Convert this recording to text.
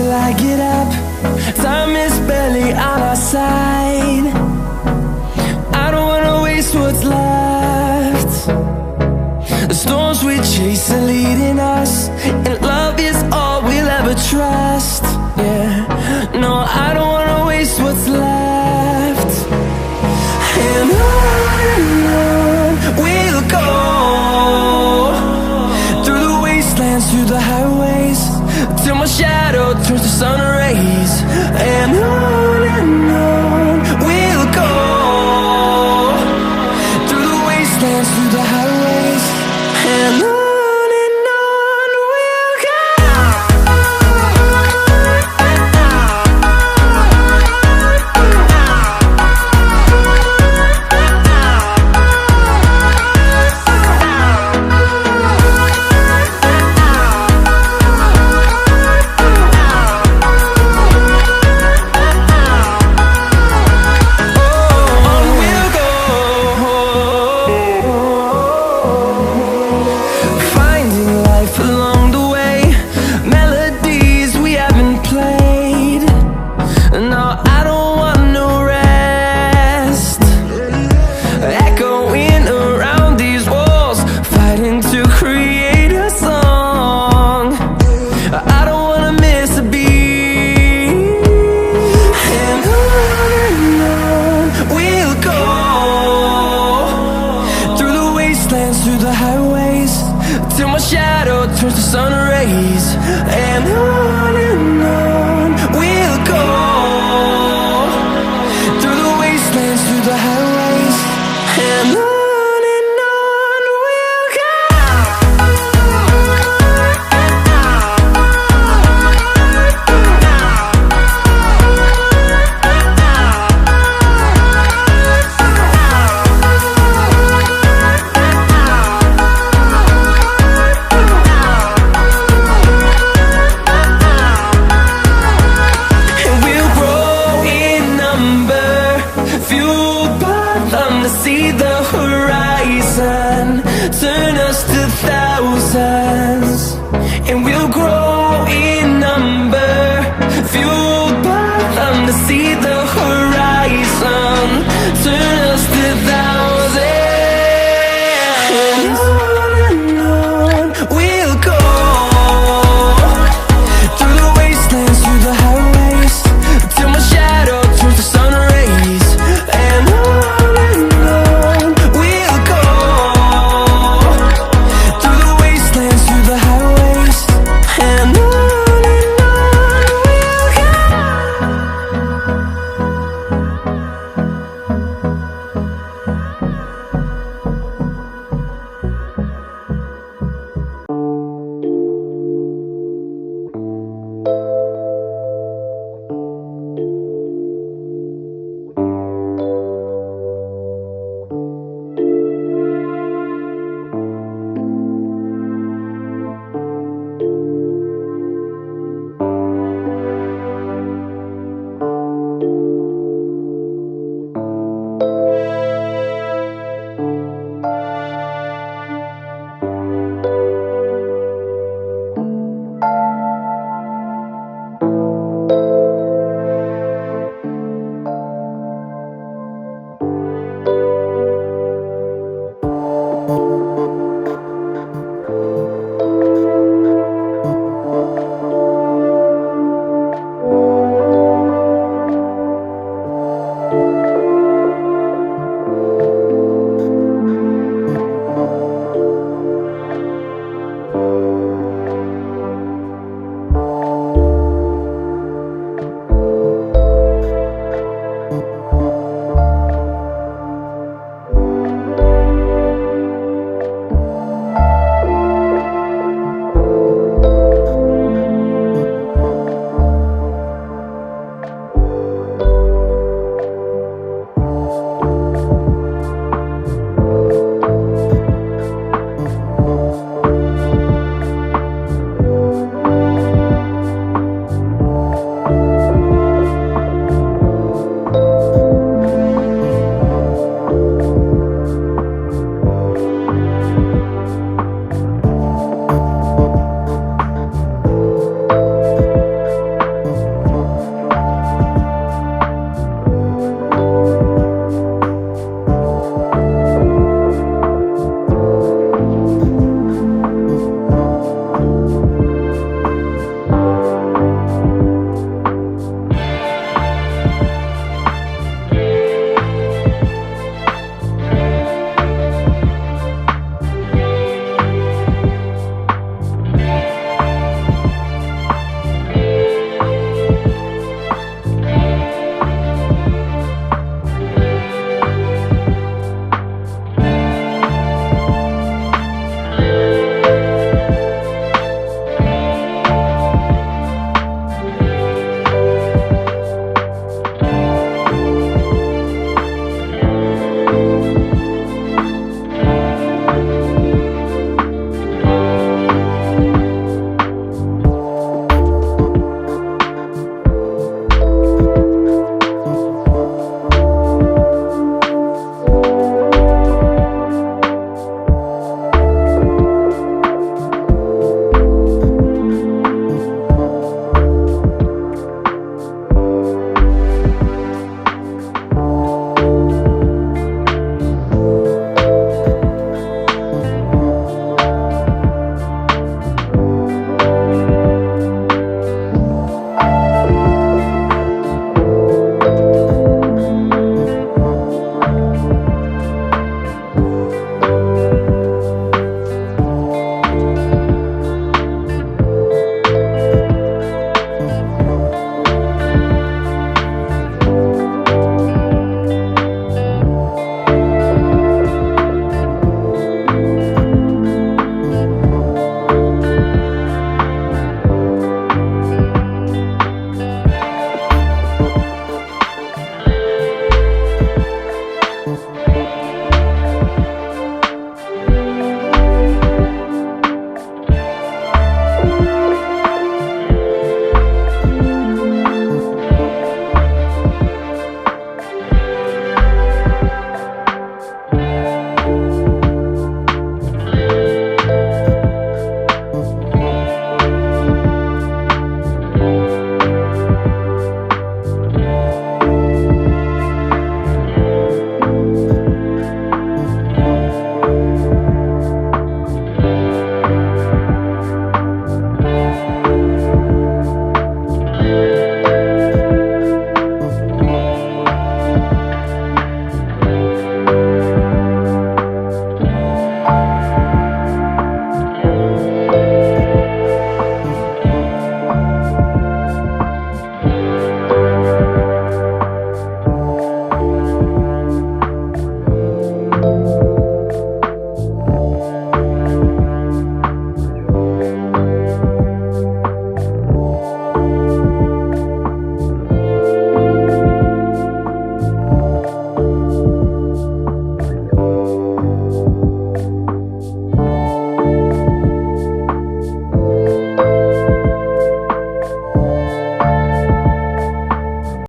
till I get up. Time is barely on our side. I don't wanna waste what's left. The storms we chase are leading us, and love is all we'll ever trust. Yeah, no, I don't wanna waste what's left. And on we'll go, through the wastelands, through the highways, till my shadow turns to sun rays. And on we'll go, through the wastelands, through the highways, and on we'll go. Through the highways, till my shadow turns to sun rays. And on we'll go, through the wastelands, through the highways, and on we'll go. To see the horizon turn us to thousands, and we'll grow in number, fueled by them to see the horizon.